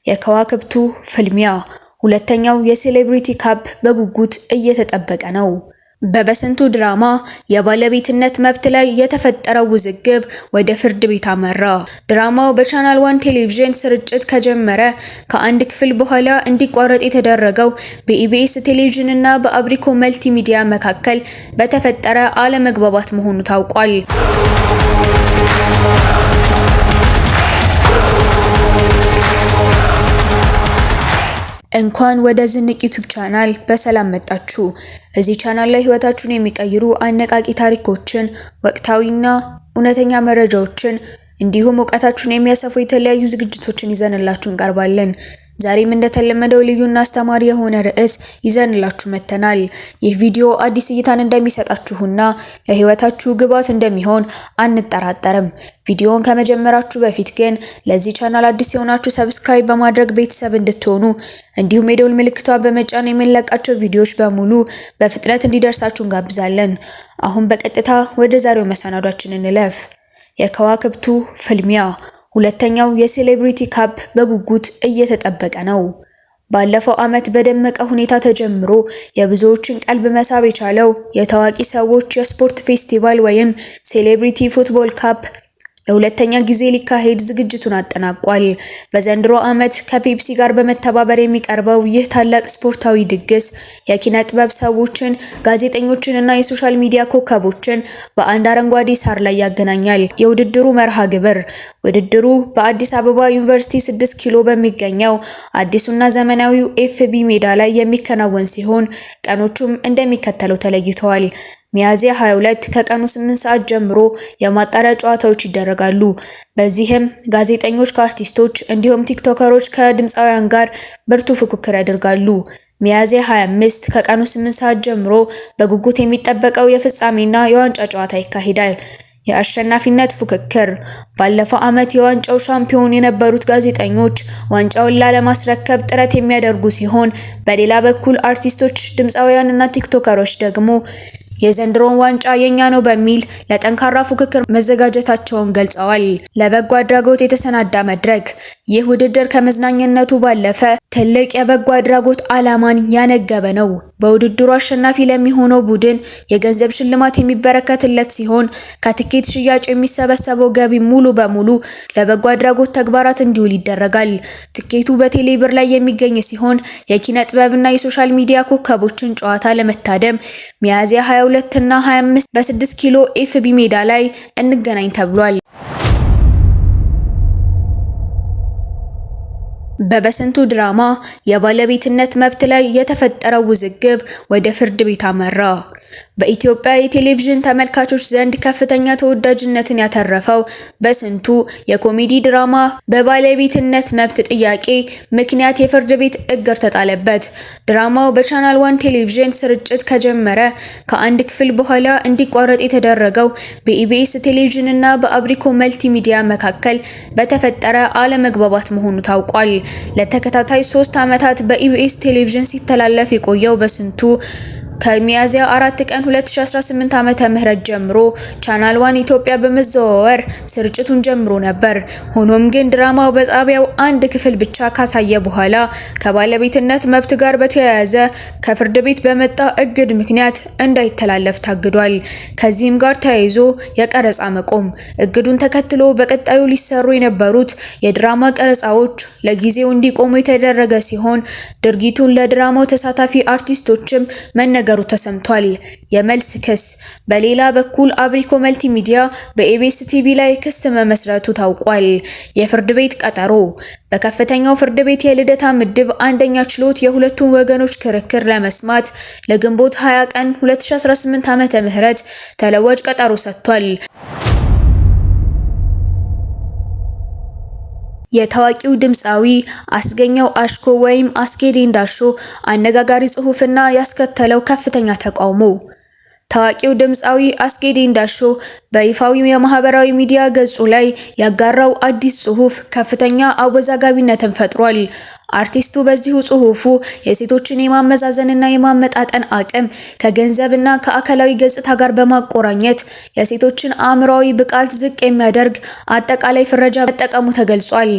የከዋክብቱ ፍልሚያ ሁለተኛው የሴሌብሪቲ ካፕ በጉጉት እየተጠበቀ ነው። በበስንቱ ድራማ የባለቤትነት መብት ላይ የተፈጠረው ውዝግብ ወደ ፍርድ ቤት አመራ። ድራማው በቻናል 1 ቴሌቪዥን ስርጭት ከጀመረ ከአንድ ክፍል በኋላ እንዲቋረጥ የተደረገው በኢቢኤስ ቴሌቪዥን እና በአብሪኮ መልቲ ሚዲያ መካከል በተፈጠረ አለመግባባት መሆኑ ታውቋል። እንኳን ወደ ዝንቅ ዩቲዩብ ቻናል በሰላም መጣችሁ። እዚህ ቻናል ላይ ህይወታችሁን የሚቀይሩ አነቃቂ ታሪኮችን፣ ወቅታዊና እውነተኛ መረጃዎችን እንዲሁም ዕውቀታችሁን የሚያሰፉ የተለያዩ ዝግጅቶችን ይዘንላችሁ እንቀርባለን። ዛሬም እንደተለመደው ልዩና አስተማሪ የሆነ ርዕስ ይዘንላችሁ መተናል። ይህ ቪዲዮ አዲስ እይታን እንደሚሰጣችሁና ለህይወታችሁ ግብዓት እንደሚሆን አንጠራጠርም። ቪዲዮውን ከመጀመራችሁ በፊት ግን ለዚህ ቻናል አዲስ የሆናችሁ ሰብስክራይብ በማድረግ ቤተሰብ እንድትሆኑ እንዲሁም የደውል ምልክቷን በመጫን የምንለቃቸው ቪዲዮዎች በሙሉ በፍጥነት እንዲደርሳችሁ እንጋብዛለን። አሁን በቀጥታ ወደ ዛሬው መሰናዷችን እንለፍ። የከዋክብቱ ፍልሚያ ሁለተኛው የሴሌብሪቲ ካፕ በጉጉት እየተጠበቀ ነው። ባለፈው ዓመት በደመቀ ሁኔታ ተጀምሮ የብዙዎችን ቀልብ መሳብ የቻለው የታዋቂ ሰዎች የስፖርት ፌስቲቫል ወይም ሴሌብሪቲ ፉትቦል ካፕ ለሁለተኛ ጊዜ ሊካሄድ ዝግጅቱን አጠናቋል። በዘንድሮ ዓመት ከፔፕሲ ጋር በመተባበር የሚቀርበው ይህ ታላቅ ስፖርታዊ ድግስ የኪነ ጥበብ ሰዎችን፣ ጋዜጠኞችን እና የሶሻል ሚዲያ ኮከቦችን በአንድ አረንጓዴ ሳር ላይ ያገናኛል። የውድድሩ መርሃ ግብር ውድድሩ በአዲስ አበባ ዩኒቨርሲቲ 6 ኪሎ በሚገኘው አዲሱና ዘመናዊው ኤፍቢ ሜዳ ላይ የሚከናወን ሲሆን ቀኖቹም እንደሚከተለው ተለይተዋል። ሚያዝያ 22 ከቀኑ 8 ሰዓት ጀምሮ የማጣሪያ ጨዋታዎች ይደረጋሉ። በዚህም ጋዜጠኞች ከአርቲስቶች እንዲሁም ቲክቶከሮች ከድምፃውያን ጋር ብርቱ ፉክክር ያደርጋሉ። ሚያዝያ 25 ከቀኑ 8 ሰዓት ጀምሮ በጉጉት የሚጠበቀው የፍጻሜና የዋንጫ ጨዋታ ይካሄዳል። የአሸናፊነት ፉክክር ባለፈው ዓመት የዋንጫው ሻምፒዮን የነበሩት ጋዜጠኞች ዋንጫውን ላለማስረከብ ጥረት የሚያደርጉ ሲሆን፣ በሌላ በኩል አርቲስቶች፣ ድምፃውያን እና ቲክቶከሮች ደግሞ የዘንድሮን ዋንጫ የኛ ነው በሚል ለጠንካራ ፉክክር መዘጋጀታቸውን ገልጸዋል። ለበጎ አድራጎት የተሰናዳ መድረክ ይህ ውድድር ከመዝናኛነቱ ባለፈ ትልቅ የበጎ አድራጎት ዓላማን ያነገበ ነው። በውድድሩ አሸናፊ ለሚሆነው ቡድን የገንዘብ ሽልማት የሚበረከትለት ሲሆን ከትኬት ሽያጭ የሚሰበሰበው ገቢ ሙሉ በሙሉ ለበጎ አድራጎት ተግባራት እንዲውል ይደረጋል። ትኬቱ በቴሌ ብር ላይ የሚገኝ ሲሆን የኪነ ጥበብና የሶሻል ሚዲያ ኮከቦችን ጨዋታ ለመታደም ሚያዝያ 22 እና 25 በ6 ኪሎ ኤፍቢ ሜዳ ላይ እንገናኝ ተብሏል። በበስንቱ ድራማ የባለቤትነት መብት ላይ የተፈጠረው ውዝግብ ወደ ፍርድ ቤት አመራ። በኢትዮጵያ የቴሌቪዥን ተመልካቾች ዘንድ ከፍተኛ ተወዳጅነትን ያተረፈው በስንቱ የኮሜዲ ድራማ በባለቤትነት መብት ጥያቄ ምክንያት የፍርድ ቤት እግር ተጣለበት። ድራማው በቻናል 1 ቴሌቪዥን ስርጭት ከጀመረ ከአንድ ክፍል በኋላ እንዲቋረጥ የተደረገው በኢቢኤስ ቴሌቪዥን እና በአብሪኮ መልቲ ሚዲያ መካከል በተፈጠረ አለመግባባት መሆኑ ታውቋል። ለተከታታይ 3 ዓመታት በኢቢኤስ ቴሌቪዥን ሲተላለፍ የቆየው በስንቱ ከሚያዝያ 4 ቀን 2018 ዓመተ ምህረት ጀምሮ ቻናል 1 ኢትዮጵያ በመዘዋወር ስርጭቱን ጀምሮ ነበር። ሆኖም ግን ድራማው በጣቢያው አንድ ክፍል ብቻ ካሳየ በኋላ ከባለቤትነት መብት ጋር በተያያዘ ከፍርድ ቤት በመጣ እግድ ምክንያት እንዳይተላለፍ ታግዷል። ከዚህም ጋር ተያይዞ የቀረጻ መቆም እግዱን ተከትሎ በቀጣዩ ሊሰሩ የነበሩት የድራማ ቀረጻዎች ለጊዜው እንዲቆሙ የተደረገ ሲሆን ድርጊቱን ለድራማው ተሳታፊ አርቲስቶችም መነገሩ ተሰምቷል። የመልስ ክስ በሌላ በኩል አብሪኮ መልቲ ሚዲያ በኢቢኤስ ቲቪ ላይ ክስ መመስረቱ ታውቋል። የፍርድ ቤት ቀጠሮ በከፍተኛው ፍርድ ቤት የልደታ ምድብ አንደኛ ችሎት የሁለቱም ወገኖች ክርክር ለመስማት ለግንቦት 20 ቀን 2018 ዓመተ ምህረት ተለዋጭ ቀጠሮ ሰጥቷል። የታዋቂው ድምፃዊ አስገኘው አሽኮ ወይም አስኬ ዴንዳሾ አነጋጋሪ ጽሑፍና ያስከተለው ከፍተኛ ተቃውሞ ታዋቂው ድምፃዊ አስጌ ዴንዳሾ በይፋዊ የማህበራዊ ሚዲያ ገጹ ላይ ያጋራው አዲስ ጽሑፍ ከፍተኛ አወዛጋቢነትን ፈጥሯል። አርቲስቱ በዚሁ ጽሑፉ የሴቶችን የማመዛዘንና የማመጣጠን አቅም ከገንዘብና ከአካላዊ ገጽታ ጋር በማቆራኘት የሴቶችን አእምሯዊ ብቃት ዝቅ የሚያደርግ አጠቃላይ ፍረጃ መጠቀሙ ተገልጿል።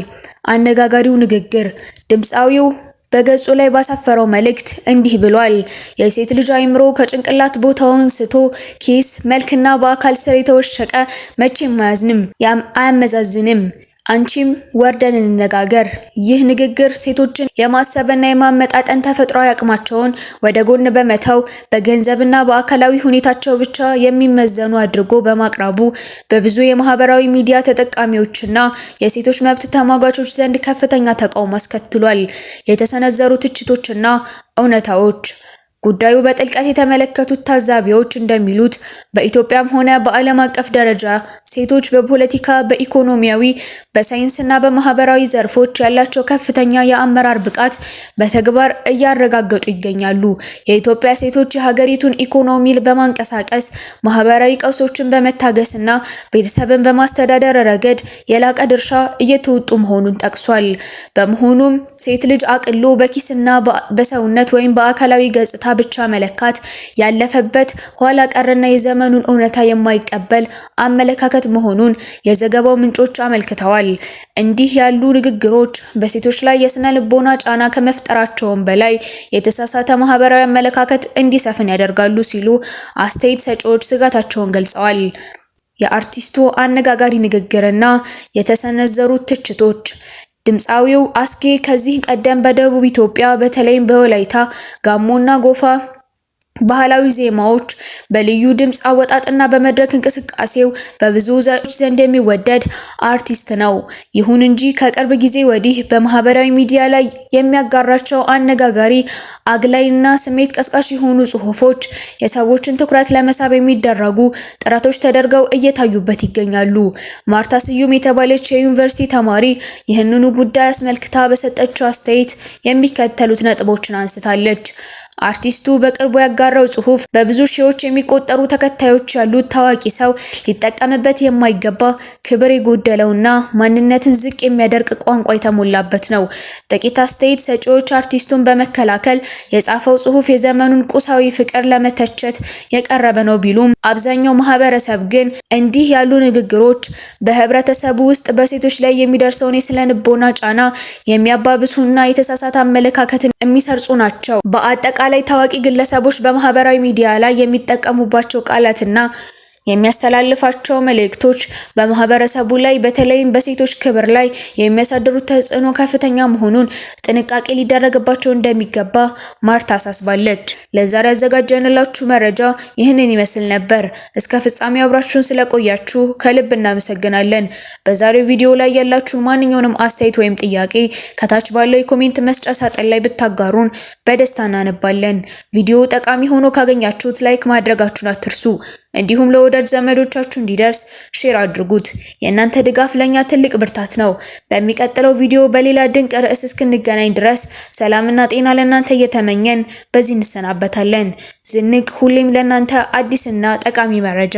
አነጋጋሪው ንግግር ድምፃዊው በገጹ ላይ ባሰፈረው መልእክት እንዲህ ብሏል። የሴት ልጅ አእምሮ ከጭንቅላት ቦታውን ስቶ ኪስ፣ መልክና በአካል ስር የተወሸቀ መቼም አያመዛዝንም። አንቺም ወርደን እንነጋገር። ይህ ንግግር ሴቶችን የማሰብና የማመጣጠን ተፈጥሯዊ አቅማቸውን ወደ ጎን በመተው በገንዘብና በአካላዊ ሁኔታቸው ብቻ የሚመዘኑ አድርጎ በማቅረቡ በብዙ የማህበራዊ ሚዲያ ተጠቃሚዎችና የሴቶች መብት ተሟጋቾች ዘንድ ከፍተኛ ተቃውሞ አስከትሏል። የተሰነዘሩ ትችቶችና እውነታዎች ጉዳዩ በጥልቀት የተመለከቱት ታዛቢዎች እንደሚሉት በኢትዮጵያም ሆነ በዓለም አቀፍ ደረጃ ሴቶች በፖለቲካ፣ በኢኮኖሚያዊ፣ በሳይንስና በማህበራዊ ዘርፎች ያላቸው ከፍተኛ የአመራር ብቃት በተግባር እያረጋገጡ ይገኛሉ። የኢትዮጵያ ሴቶች የሀገሪቱን ኢኮኖሚ በማንቀሳቀስ ማህበራዊ ቀውሶችን በመታገስና ቤተሰብን በማስተዳደር ረገድ የላቀ ድርሻ እየተወጡ መሆኑን ጠቅሷል። በመሆኑም ሴት ልጅ አቅሎ በኪስና በሰውነት ወይም በአካላዊ ገጽታ ብቻ መለካት ያለፈበት ኋላ ቀርና የዘመኑን እውነታ የማይቀበል አመለካከት መሆኑን የዘገባው ምንጮች አመልክተዋል። እንዲህ ያሉ ንግግሮች በሴቶች ላይ የስነ ልቦና ጫና ከመፍጠራቸውም በላይ የተሳሳተ ማህበራዊ አመለካከት እንዲሰፍን ያደርጋሉ ሲሉ አስተያየት ሰጪዎች ስጋታቸውን ገልጸዋል። የአርቲስቱ አነጋጋሪ ንግግርና የተሰነዘሩት ትችቶች ድምፃዊው አስጌ ከዚህ ቀደም በደቡብ ኢትዮጵያ በተለይም በወላይታ፣ ጋሞና ጎፋ ባህላዊ ዜማዎች በልዩ ድምጽ አወጣጥና በመድረክ እንቅስቃሴው በብዙ ዘንዶች ዘንድ የሚወደድ አርቲስት ነው። ይሁን እንጂ ከቅርብ ጊዜ ወዲህ በማህበራዊ ሚዲያ ላይ የሚያጋራቸው አነጋጋሪ፣ አግላይና ስሜት ቀስቃሽ የሆኑ ጽሑፎች የሰዎችን ትኩረት ለመሳብ የሚደረጉ ጥረቶች ተደርገው እየታዩበት ይገኛሉ። ማርታ ስዩም የተባለች የዩኒቨርሲቲ ተማሪ ይህንኑ ጉዳይ አስመልክታ በሰጠችው አስተያየት የሚከተሉት ነጥቦችን አንስታለች። አርቲስቱ በቅርቡ ያጋራው ጽሑፍ በብዙ ሺዎች የሚቆጠሩ ተከታዮች ያሉት ታዋቂ ሰው ሊጠቀምበት የማይገባ ክብር የጎደለውና ማንነትን ዝቅ የሚያደርግ ቋንቋ የተሞላበት ነው። ጥቂት አስተያየት ሰጪዎች አርቲስቱን በመከላከል የጻፈው ጽሑፍ የዘመኑን ቁሳዊ ፍቅር ለመተቸት የቀረበ ነው ቢሉም አብዛኛው ማህበረሰብ ግን እንዲህ ያሉ ንግግሮች በህብረተሰቡ ውስጥ በሴቶች ላይ የሚደርሰውን የስነ ልቦና ጫና የሚያባብሱና የተሳሳተ አመለካከትን የሚሰርጹ ናቸው። በአጠቃላይ ታዋቂ ግለሰቦች በማህበራዊ ሚዲያ ላይ የሚጠቀሙባቸው ቃላትና የሚያስተላልፋቸው መልእክቶች በማህበረሰቡ ላይ በተለይም በሴቶች ክብር ላይ የሚያሳድሩት ተጽዕኖ ከፍተኛ መሆኑን ጥንቃቄ ሊደረግባቸው እንደሚገባ ማርታ አሳስባለች። ለዛሬ ያዘጋጀንላችሁ መረጃ ይህንን ይመስል ነበር። እስከ ፍጻሜው አብራችሁን ስለቆያችሁ ከልብ እናመሰግናለን። በዛሬው ቪዲዮ ላይ ያላችሁ ማንኛውንም አስተያየት ወይም ጥያቄ ከታች ባለው የኮሜንት መስጫ ሳጥን ላይ ብታጋሩን በደስታ እናነባለን። ቪዲዮ ጠቃሚ ሆኖ ካገኛችሁት ላይክ ማድረጋችሁን አትርሱ። እንዲሁም ለወዳጅ ዘመዶቻችሁ እንዲደርስ ሼር አድርጉት። የእናንተ ድጋፍ ለኛ ትልቅ ብርታት ነው። በሚቀጥለው ቪዲዮ በሌላ ድንቅ ርዕስ እስክንገናኝ ድረስ ሰላምና ጤና ለእናንተ እየተመኘን በዚህ እንሰናበታለን። ዝንቅ ሁሌም ለእናንተ አዲስና ጠቃሚ መረጃ